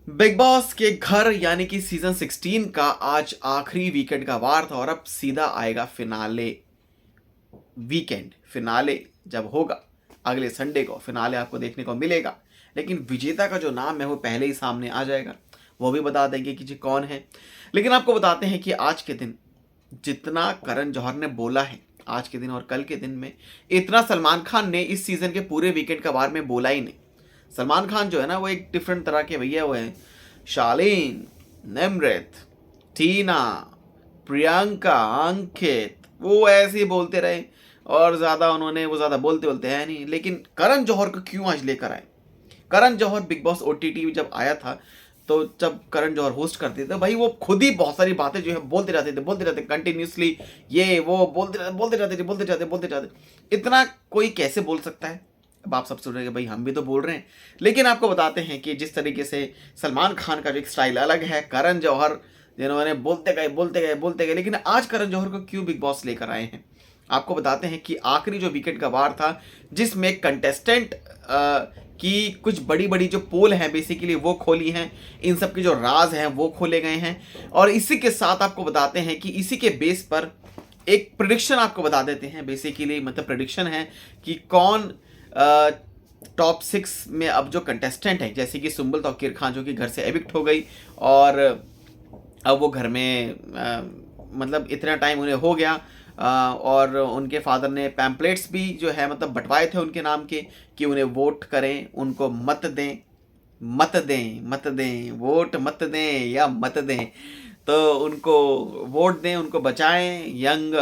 Big boss के घर यानी कि सीजन 16 का आज आखिरी वीकेंड का वार था और अब सीधा आएगा फिनाले वीकेंड। फिनाले जब होगा अगले संडे को फिनाले आपको देखने को मिलेगा, लेकिन विजेता का जो नाम है वो पहले ही सामने आ जाएगा। वो भी बता देंगे कि जी कौन है। लेकिन आपको बताते हैं कि आज के दिन जितना करण जौहर ने बोला है आज के दिन और कल के दिन में, इतना सलमान खान ने इस सीजन के पूरे वीकेंड का बारे में बोला ही नहीं। सलमान खान जो है ना वो एक डिफरेंट तरह के भैया वो हैं। शालीन, निमृत, टीना, प्रियंका, अंकित, वो ऐसे ही बोलते रहे और ज़्यादा उन्होंने वो ज़्यादा बोलते बोलते हैं नहीं। लेकिन करण जौहर को क्यों आज लेकर आए? Karan Johar big boss OTT जब आया था तो जब करण जौहर होस्ट करते थे भाई वो खुद ही बहुत सारी बातें जो है बोलते रहते कंटिन्यूसली, ये वो बोलते रहते। इतना कोई कैसे बोल सकता है? अब आप सब सोच रहे हैं भाई हम भी तो बोल रहे हैं, लेकिन आपको बताते हैं कि जिस तरीके से सलमान खान का जो एक स्टाइल अलग है, करण जौहर जिन्होंने बोलते गए, लेकिन आज करण जौहर को क्यों बिग बॉस लेकर आए हैं आपको बताते हैं कि आखिरी जो वीकेंड का वार था जिसमें कंटेस्टेंट की कुछ बड़ी बड़ी जो पोल हैं बेसिकली वो खोली हैं, इन सब के जो राज हैं वो खोले गए हैं। और इसी के साथ आपको बताते हैं कि इसी के बेस पर एक प्रिडिक्शन आपको बता देते हैं। बेसिकली मतलब प्रिडिक्शन है कि कौन टॉप 6 में अब जो कंटेस्टेंट है, जैसे कि सुम्बुल तौकीर खान जो कि घर से एविक्ट हो गई और अब वो घर में मतलब इतना टाइम उन्हें हो गया और उनके फादर ने पैम्पलेट्स भी जो है मतलब बंटवाए थे उनके नाम के कि उन्हें वोट करें, उनको मत दें, वोट मत दें या मत दें, तो उनको वोट दें, उनको बचाएं, यंग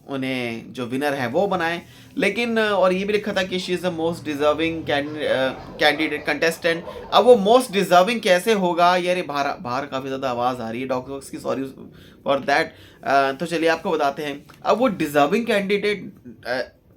उन्हें जो विनर है वो बनाएं। लेकिन और ये भी लिखा था कि she is the most deserving candidate contestant. अब वो मोस्ट डिजर्विंग कैसे होगा यार? बाहर काफ़ी ज़्यादा आवाज़ आ रही है डॉक्टर्स की, सॉरी फॉर दैट। तो चलिए आपको बताते हैं अब वो डिजर्विंग कैंडिडेट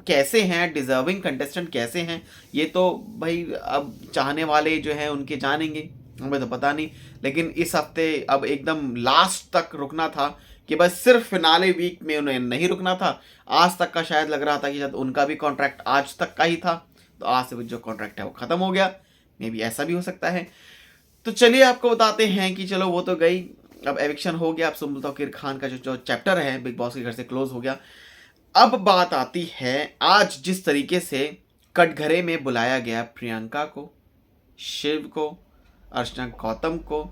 कैसे हैं, डिजर्विंग कंटेस्टेंट कैसे हैं, ये तो भाई अब चाहने वाले जो हैं उनके जानेंगे, हमें तो पता नहीं। लेकिन इस हफ्ते अब एकदम लास्ट तक रुकना था कि बस सिर्फ फिनाले वीक में उन्हें नहीं रुकना था। आज तक का शायद लग रहा था कि शायद उनका भी कॉन्ट्रैक्ट आज तक का ही था, तो आज से जो कॉन्ट्रैक्ट है वो ख़त्म हो गया। मे बी ऐसा भी हो सकता है। तो चलिए आपको बताते हैं कि चलो वो तो गई, अब एविक्शन हो गया। अब सुम्बुल तौकीर खान का जो चैप्टर है बिग बॉस के घर से क्लोज हो गया। अब बात आती है आज जिस तरीके से कटघरे में बुलाया गया प्रियंका को, शिव को, अर्चना गौतम को,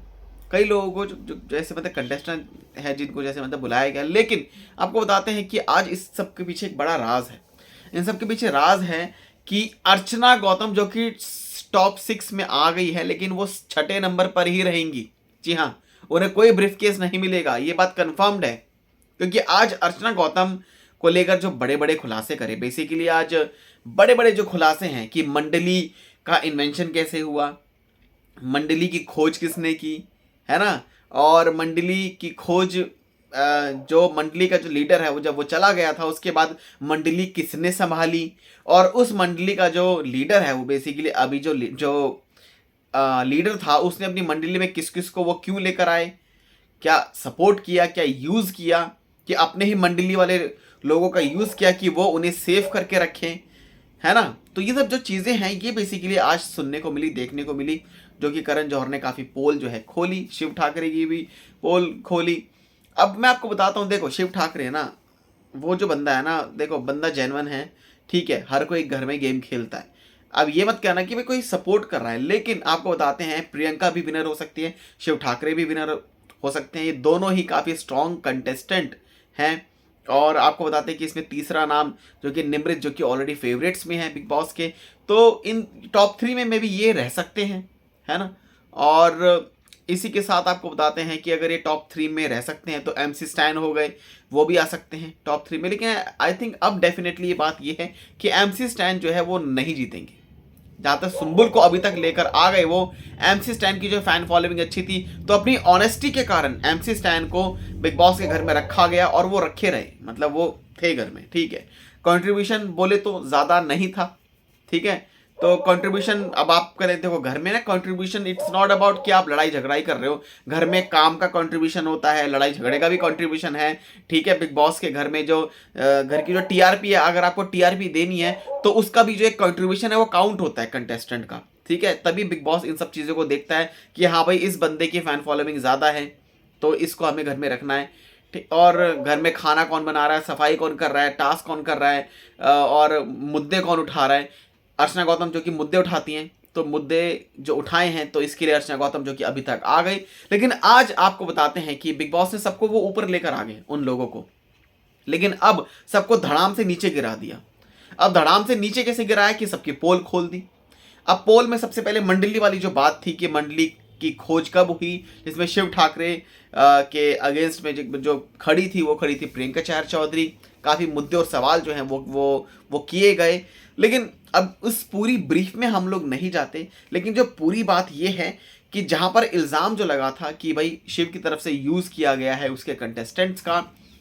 कई लोगों को जो जैसे मतलब कंटेस्टेंट है जिनको जैसे मतलब बुलाया गया। लेकिन आपको बताते हैं कि आज इस सब के पीछे एक बड़ा राज है। इन सब के पीछे राज है कि अर्चना गौतम जो कि टॉप 6 में आ गई है लेकिन वो 6ठे नंबर पर ही रहेंगी। जी हाँ, उन्हें कोई ब्रीफ केस नहीं मिलेगा, ये बात कन्फर्म्ड है। क्योंकि आज अर्चना गौतम को लेकर जो बड़े बड़े खुलासे करे, बेसिकली आज बड़े बड़े जो खुलासे हैं कि मंडली का इन्वेंशन कैसे हुआ, मंडली की खोज किसने की, है ना, और मंडली की खोज जो मंडली का जो लीडर है वो जब वो चला गया था उसके बाद मंडली किसने संभाली, और उस मंडली का जो लीडर है वो बेसिकली अभी जो लीडर था उसने अपनी मंडली में किस किस को वो क्यों लेकर आए, क्या सपोर्ट किया, क्या यूज़ किया, कि अपने ही मंडली वाले लोगों का यूज़ किया कि वो उन्हें सेव करके रखें, है ना। तो ये सब जो चीज़ें हैं ये बेसिकली आज सुनने को मिली, देखने को मिली, जो कि करण जौहर ने काफ़ी पोल जो है खोली, शिव ठाकरे की भी पोल खोली। अब मैं आपको बताता हूँ, देखो शिव ठाकरे है ना, वो जो बंदा है ना, देखो बंदा जेन्युइन है, ठीक है, हर कोई घर में गेम खेलता है। अब ये मत कहना कि भाई कोई सपोर्ट कर रहा है, लेकिन आपको बताते हैं प्रियंका भी विनर हो सकती है, शिव ठाकरे भी विनर हो सकते हैं। ये दोनों ही काफ़ी स्ट्रॉन्ग कंटेस्टेंट हैं। और आपको बताते हैं कि इसमें तीसरा नाम जो कि निमृत, जो कि ऑलरेडी फेवरेट्स में है बिग बॉस के, तो इन टॉप 3 में भी ये रह सकते हैं, है ना। और इसी के साथ आपको बताते हैं कि अगर ये टॉप 3 में रह सकते हैं तो MC स्टैन हो गए, वो भी आ सकते हैं टॉप 3 में। लेकिन आई थिंक अब डेफिनेटली ये बात ये है कि MC स्टैन जो है वो नहीं जीतेंगे। जहाँ तक सुम्बुल को अभी तक लेकर आ गए, वो MC स्टैन की जो फैन फॉलोइंग अच्छी थी तो अपनी ऑनेस्टी के कारण MC स्टैन को बिग बॉस के घर में रखा गया और वो रखे रहे, मतलब वो थे घर में, ठीक है। कंट्रीब्यूशन बोले तो ज़्यादा नहीं था, ठीक है। तो कंट्रीब्यूशन अब आप करें, देखो घर में ना कंट्रीब्यूशन इट्स नॉट अबाउट कि आप लड़ाई झगड़ा ही कर रहे हो, घर में काम का कंट्रीब्यूशन होता है, लड़ाई झगड़े का भी कंट्रीब्यूशन है, ठीक है। बिग बॉस के घर में जो घर की जो TRP है, अगर आपको TRP देनी है तो उसका भी जो एक कंट्रीब्यूशन है वो काउंट होता है कंटेस्टेंट का, ठीक है, तभी बिग बॉस इन सब चीज़ों को देखता है कि हाँ भाई इस बंदे की फ़ैन फॉलोइंग ज़्यादा है तो इसको हमें घर में रखना है। ठीक, और घर में खाना कौन बना रहा है, सफाई कौन कर रहा है, टास्क कौन कर रहा है, और मुद्दे कौन उठा रहा है। अर्चना गौतम जो कि मुद्दे उठाती हैं, तो मुद्दे जो उठाए हैं तो इसके लिए अर्चना गौतम जो कि अभी तक आ गई, लेकिन आज आपको बताते हैं कि बिग बॉस ने सबको वो ऊपर लेकर आ गए उन लोगों को, लेकिन अब सबको धड़ाम से नीचे गिरा दिया। अब धड़ाम से नीचे कैसे गिराया कि सबकी पोल खोल दी। अब पोल में सबसे पहले मंडली वाली जो बात थी कि मंडली की खोज कब हुई, जिसमें शिव ठाकरे के अगेंस्ट में जो खड़ी थी वो खड़ी थी प्रियंका चहर चौधरी। काफ़ी मुद्दे और सवाल जो हैं वो किए गए, लेकिन अब उस पूरी ब्रीफ में हम लोग नहीं जाते। लेकिन जो पूरी बात ये है कि जहाँ पर इल्ज़ाम जो लगा था कि भाई शिव की तरफ से यूज़ किया गया है उसके कंटेस्टेंट्स का,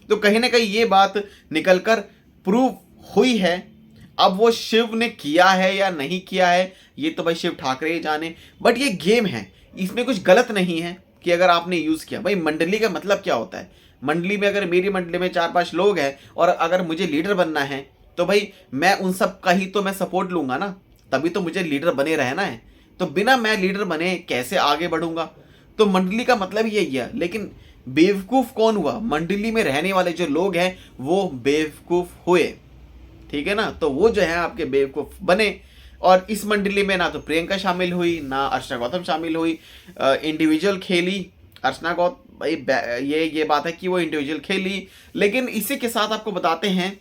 तो कहीं ना कहीं ये बात निकल कर प्रूव हुई है। अब वो शिव ने किया है या नहीं किया है ये तो भाई शिव ठाकरे ही जाने, बट ये गेम है, इसमें कुछ गलत नहीं है कि अगर आपने यूज़ किया। भाई मंडली का मतलब क्या होता है, मंडली में अगर मेरी मंडली में 4-5 लोग हैं और अगर मुझे लीडर बनना है तो भाई मैं उन सब का ही तो मैं सपोर्ट लूँगा ना, तभी तो मुझे लीडर बने रहना है। तो बिना मैं लीडर बने कैसे आगे बढ़ूँगा, तो मंडली का मतलब यही है। लेकिन बेवकूफ़ कौन हुआ, मंडली में रहने वाले जो लोग हैं वो बेवकूफ़ हुए, ठीक है ना। तो वो जो है आपके बेवकूफ़ बने, और इस मंडली में ना तो प्रियंका शामिल हुई ना अर्चना गौतम शामिल हुई। इंडिविजुअल खेली अर्चना गौतम, भाई ये बात है कि वो इंडिविजुअल खेली। लेकिन इसी के साथ आपको बताते हैं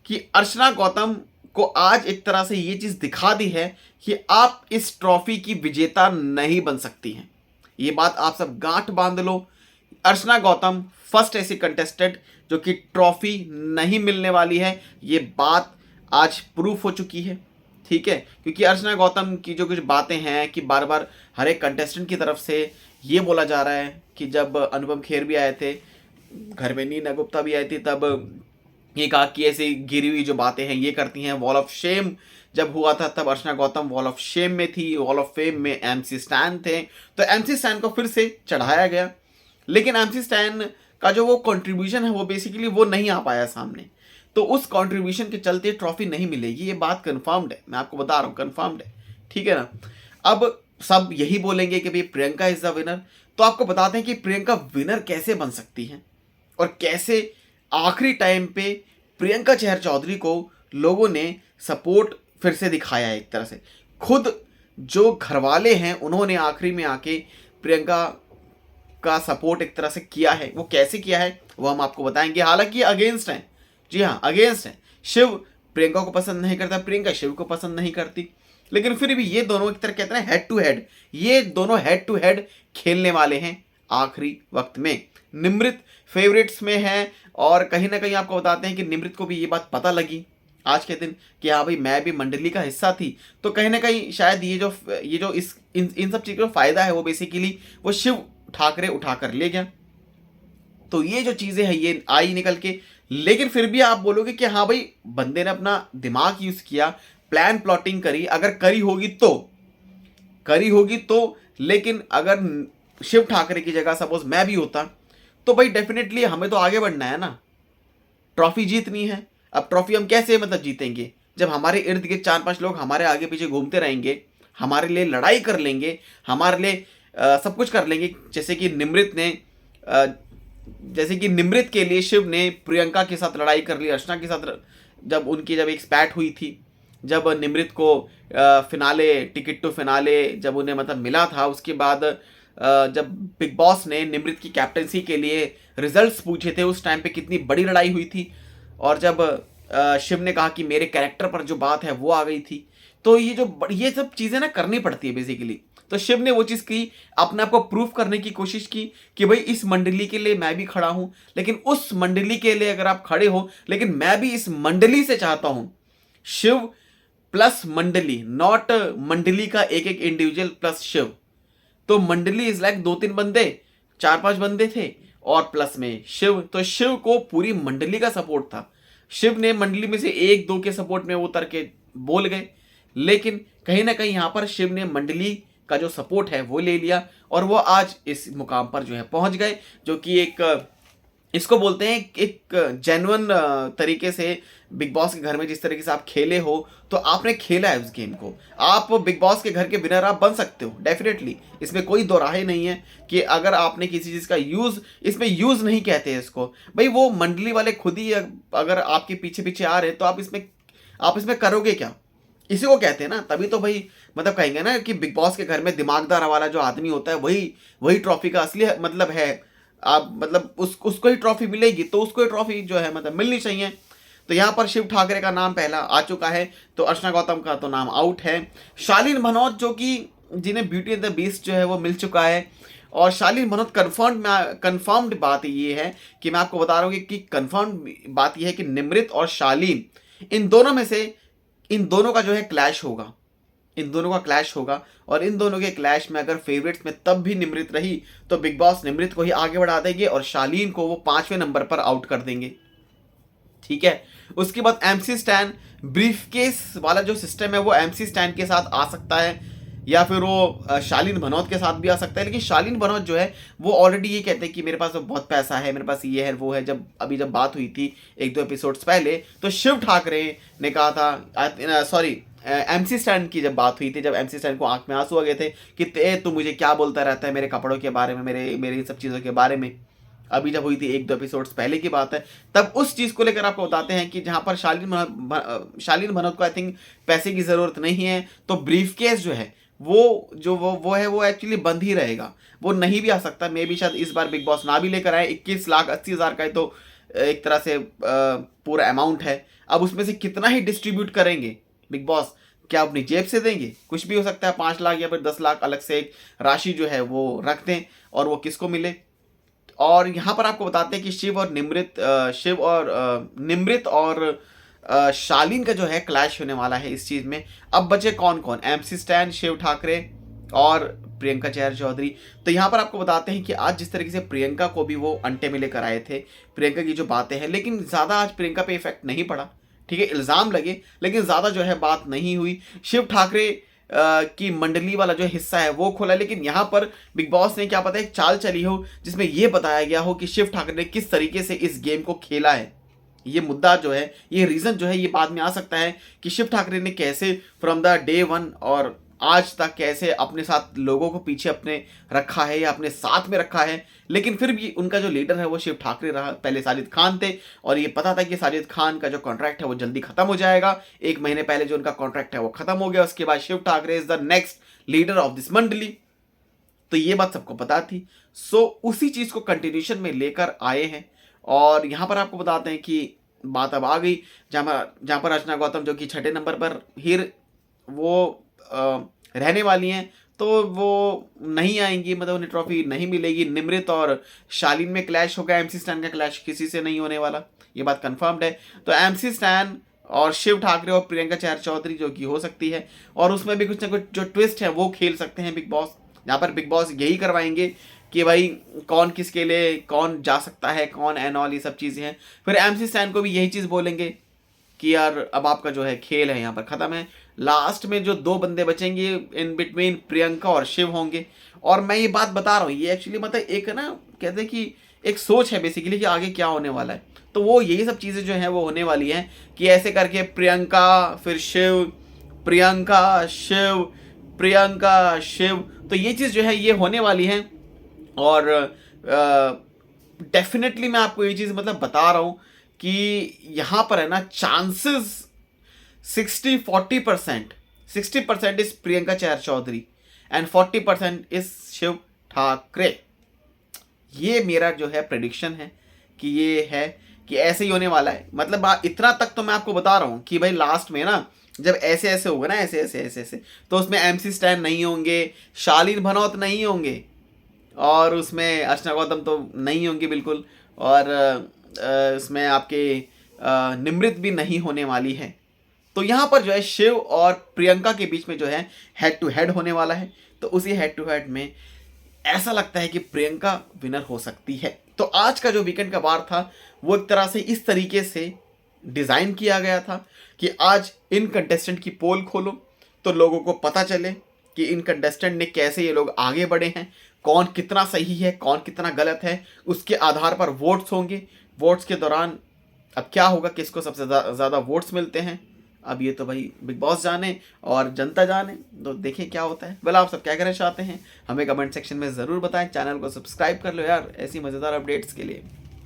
कि अर्चना गौतम को आज एक तरह से ये चीज़ दिखा दी है कि आप इस ट्रॉफी की विजेता नहीं बन सकती हैं। ये बात आप सब गांठ बांध लो। अर्चना गौतम फर्स्ट ऐसी कंटेस्टेंट जो कि ट्रॉफी नहीं मिलने वाली है, ये बात आज प्रूफ हो चुकी है, ठीक है। क्योंकि अर्चना गौतम की जो कुछ बातें हैं कि बार बार हर एक कंटेस्टेंट की तरफ से ये बोला जा रहा है कि जब अनुपम खेर भी आए थे, घर में नीना गुप्ता भी आई थी, तब ये कहा कि ऐसी गिरी हुई जो बातें हैं ये करती हैं। वॉल ऑफ शेम जब हुआ था तब अर्चना गौतम वॉल ऑफ शेम में थी, वॉल ऑफ फेम में एमसी स्टैन थे, तो एमसी स्टैन को फिर से चढ़ाया गया। लेकिन एमसी स्टैन का जो वो कंट्रीब्यूशन है वो बेसिकली वो नहीं आ पाया सामने, तो उस कंट्रीब्यूशन के चलते ट्रॉफी नहीं मिलेगी, ये बात कंफर्म्ड है, मैं आपको बता रहा हूँ कंफर्म्ड है, ठीक है ना। अब सब यही बोलेंगे कि भाई प्रियंका इज द विनर, तो आपको बताते हैं कि प्रियंका विनर कैसे बन सकती हैं और कैसे आखिरी टाइम पे प्रियंका चहर चौधरी को लोगों ने सपोर्ट फिर से दिखाया है। एक तरह से खुद जो घरवाले हैं उन्होंने आखिरी में आके प्रियंका का सपोर्ट एक तरह से किया है। वो कैसे किया है वो हम आपको बताएंगे। हालांकि अगेंस्ट हैं, जी हाँ अगेंस्ट हैं। शिव प्रियंका को पसंद नहीं करता, प्रियंका शिव को पसंद नहीं करती, लेकिन फिर भी ये दोनों एक तरह कहते हैं हेड टू हेड, ये दोनों हेड टू हेड खेलने वाले हैं आखिरी वक्त में। निमृत फेवरेट्स में है, और कहीं ना कहीं आपको बताते हैं कि निमृत को भी ये बात पता लगी आज के दिन कि हाँ भाई मैं भी मंडली का हिस्सा थी, तो कहीं ना कहीं शायद ये जो इन सब चीज़ों का फ़ायदा है वो बेसिकली वो शिव ठाकरे उठा कर ले गया। तो ये जो चीज़ें हैं ये आई निकल के, लेकिन फिर भी आप बोलोगे कि हाँ भाई बंदे ने अपना दिमाग यूज़ किया, प्लान प्लॉटिंग करी, अगर करी होगी तो लेकिन अगर शिव ठाकरे की जगह सपोज मैं भी होता तो भाई डेफिनेटली हमें तो आगे बढ़ना है ना, ट्रॉफी जीतनी है। अब ट्रॉफी हम कैसे मतलब जीतेंगे जब हमारे इर्द गिर्द 4-5 लोग हमारे आगे पीछे घूमते रहेंगे, हमारे लिए लड़ाई कर लेंगे, हमारे लिए सब कुछ कर लेंगे। जैसे कि निमृत के लिए शिव ने प्रियंका के साथ लड़ाई कर ली, अर्चना के साथ जब एक स्पैट हुई थी, जब निमृत को टिकट टू फिनाले जब उन्हें मतलब मिला था, उसके बाद जब बिग बॉस ने निमृत की कैप्टनसी के लिए रिजल्ट्स पूछे थे उस टाइम पे कितनी बड़ी लड़ाई हुई थी, और जब शिव ने कहा कि मेरे कैरेक्टर पर जो बात है वो आ गई थी। तो ये सब चीज़ें ना करनी पड़ती है बेसिकली। तो शिव ने वो चीज़ की, अपने आप को प्रूफ करने की कोशिश की कि भाई इस मंडली के लिए मैं भी खड़ा हूँ, लेकिन उस मंडली के लिए अगर आप खड़े हो, लेकिन मैं भी इस मंडली से चाहता हूँ शिव प्लस मंडली, नॉट मंडली का एक एक इंडिविजुअल प्लस शिव। तो मंडली इज लाइक 2-3 बंदे, 4-5 बंदे थे और प्लस में शिव, तो शिव को पूरी मंडली का सपोर्ट था। शिव ने मंडली में से 1-2 के सपोर्ट में वो उतर के बोल गए, लेकिन कहीं ना कहीं यहाँ पर शिव ने मंडली का जो सपोर्ट है वो ले लिया और वो आज इस मुकाम पर जो है पहुंच गए, जो कि एक इसको बोलते हैं एक जेन्युइन तरीके से बिग बॉस के घर में जिस तरीके से आप खेले हो, तो आपने खेला है उस गेम को, आप बिग बॉस के घर के विनर आप बन सकते हो डेफिनेटली। इसमें कोई दो राहे नहीं है कि अगर आपने किसी चीज़ का यूज़, इसमें यूज़ नहीं कहते हैं इसको भाई, वो मंडली वाले खुद ही अगर आपके पीछे पीछे आ रहे हैं तो आप इसमें करोगे क्या, इसी को कहते हैं ना। तभी तो भाई मतलब कहेंगे ना कि बिग बॉस के घर में दिमागदार वाला जो आदमी होता है वही वही ट्रॉफी का असली मतलब है। आप मतलब उसको ही ट्रॉफी मिलेगी, तो उसको ही ट्रॉफी जो है मतलब मिलनी चाहिए। तो यहाँ पर शिव ठाकरे का नाम पहला आ चुका है, तो अर्चना गौतम का तो नाम आउट है। शालीन भनोत जो कि जिन्हें ब्यूटी एंड द बीस्ट जो है वो मिल चुका है, और शालीन भनोत कन्फर्म्ड बात ये है कि मैं आपको बता रहा हूँ कि कन्फर्म्ड बात ये है कि निमृत और शालीन, इन दोनों में से इन दोनों का जो है क्लैश होगा, इन दोनों का क्लैश होगा। और इन दोनों के क्लैश में अगर फेवरेट्स में तब भी निमृत रही तो बिग बॉस निमृत को ही आगे बढ़ा देंगे और शालीन को वो 5वें नंबर पर आउट कर देंगे, ठीक है। उसके बाद एमसी स्टैन, ब्रीफकेस वाला जो सिस्टम है वो एमसी स्टैन के साथ आ सकता है, या फिर वो शालीन भनोत के साथ भी आ सकता है। लेकिन शालीन भनोत जो है वो ऑलरेडी ये कहते हैं कि मेरे पास तो बहुत पैसा है, मेरे पास ये है वो है। जब बात हुई थी 1-2 एपिसोड्स पहले, तो शिव ठाकरे ने कहा था, सॉरी एमसी स्टैन की जब बात हुई थी, जब एमसी स्टैन को आंख में आंसू आ गए थे कि तू मुझे क्या बोलता रहता है मेरे कपड़ों के बारे में, मेरे इन सब चीज़ों के बारे में। अभी जब हुई थी 1-2 एपिसोड्स पहले की बात है, तब उस चीज़ को लेकर आपको बताते हैं कि जहाँ पर शालीन भनोत को आई थिंक पैसे की ज़रूरत नहीं है, तो ब्रीफकेस जो है वो है वो एक्चुअली बंद ही रहेगा, वो नहीं भी आ सकता। मे भी शायद इस बार बिग बॉस ना भी लेकर आए। 21,80,000 का ही तो एक तरह से पूरा अमाउंट है। अब उसमें से कितना ही डिस्ट्रीब्यूट करेंगे बिग बॉस, क्या अपनी जेब से देंगे, कुछ भी हो सकता है। 5 लाख या फिर 10 लाख अलग से एक राशि जो है वो रख दें और वो किसको मिले। और यहाँ पर आपको बताते हैं कि निमृत और शालीन का जो है क्लैश होने वाला है इस चीज़ में। अब बचे कौन कौन, एमसी स्टैन, शिव ठाकरे और प्रियंका चहर चौधरी। तो यहाँ पर आपको बताते हैं कि आज जिस तरीके से प्रियंका को भी वो अंटे में लेकर आए थे, प्रियंका की जो बातें हैं, लेकिन ज़्यादा आज प्रियंका पे इफेक्ट नहीं पड़ा, ठीक है। इल्ज़ाम लगे लेकिन ज़्यादा जो है बात नहीं हुई। शिव ठाकरे की मंडली वाला जो हिस्सा है वो खोला, लेकिन यहाँ पर बिग बॉस ने क्या पता एक चाल चली हो जिसमें ये बताया गया हो कि शिव ठाकरे ने किस तरीके से इस गेम को खेला है। ये मुद्दा जो है, ये रीज़न जो है, ये बाद में आ सकता है कि शिव ठाकरे ने कैसे फ्रॉम द डे 1 और आज तक कैसे अपने साथ लोगों को पीछे अपने रखा है या अपने साथ में रखा है। लेकिन फिर भी उनका जो लीडर है वो शिव ठाकरे रहा। पहले साजिद खान थे और ये पता था कि साजिद खान का जो कॉन्ट्रैक्ट है वो जल्दी खत्म हो जाएगा। 1 महीने पहले जो उनका कॉन्ट्रैक्ट है वो खत्म हो गया। उसके बाद Shiv Thackeray is the next leader of this मंडली, तो ये बात सबको पता थी। सो उसी चीज़ को कंटिन्यूशन में लेकर आए हैं। और यहाँ पर आपको बताते हैं कि बात अब आ गई जहाँ पर अर्चना गौतम जो कि 6ठे नंबर पर ही वो रहने वाली हैं, तो वो नहीं आएंगी, मतलब उन्हें ट्रॉफी नहीं मिलेगी। निमृत और शालीन में क्लैश होगा, एमसी स्टैन का क्लैश किसी से नहीं होने वाला, ये बात कंफर्म्ड है। तो एमसी स्टैन और शिव ठाकरे और प्रियंका चहर चौधरी जो कि हो सकती है, और उसमें भी कुछ ना कुछ जो ट्विस्ट है वो खेल सकते हैं बिग बॉस। यहाँ पर बिग बॉस यही करवाएंगे कि भाई कौन किसके लिए कौन जा सकता है, कौन एंड ऑल, ये सब चीज़ें हैं। फिर एमसी स्टैन को भी यही चीज़ बोलेंगे कि यार अब आपका जो है खेल है यहाँ पर ख़त्म है। लास्ट में जो 2 बंदे बचेंगे इन बिटवीन प्रियंका और शिव होंगे। और मैं ये बात बता रहा हूँ, ये एक्चुअली मतलब एक ना कहते हैं कि एक सोच है बेसिकली कि आगे क्या होने वाला है। तो वो यही सब चीज़ें जो हैं वो होने वाली हैं कि ऐसे करके प्रियंका फिर शिव, प्रियंका शिव, प्रियंका शिव, तो ये चीज़ जो है ये होने वाली है। और डेफिनेटली मैं आपको ये चीज़ मतलब बता रहा हूँ कि यहाँ पर है ना chances 60-40%, 60% is Priyanka Chahar Choudhary and 40% is Shiv Thackeray. ये मेरा जो है प्रेडिक्शन है कि ये है कि ऐसे ही होने वाला है। मतलब इतना तक तो मैं आपको बता रहा हूँ कि भाई लास्ट में ना जब ऐसे ऐसे होगा ना, ऐसे ऐसे ऐसे ऐसे, तो उसमें एमसी स्टैन नहीं होंगे, शालीन भनोत नहीं होंगे, और उसमें अर्चना गौतम तो नहीं होंगी बिल्कुल, और उसमें आपके निमृत भी नहीं होने वाली है। तो यहाँ पर जो है शिव और प्रियंका के बीच में जो है हेड टू हेड होने वाला है। तो उसी हेड टू हेड में ऐसा लगता है कि प्रियंका विनर हो सकती है। तो आज का जो वीकेंड का वार था वो एक तरह से इस तरीके से डिज़ाइन किया गया था कि आज इन कंटेस्टेंट की पोल खोलो तो लोगों को पता चले कि इन कंटेस्टेंट ने कैसे ये लोग आगे बढ़े हैं, कौन कितना सही है कौन कितना गलत है, उसके आधार पर वोट्स होंगे। वोट्स के दौरान अब क्या होगा, किसको सबसे ज़्यादा वोट्स मिलते हैं, अब ये तो भाई बिग बॉस जाने और जनता जाने, तो देखें क्या होता है। वेल, आप सब क्या कहना चाहते हैं हमें कमेंट सेक्शन में ज़रूर बताएं। चैनल को सब्सक्राइब कर लो यार ऐसी मज़ेदार अपडेट्स के लिए।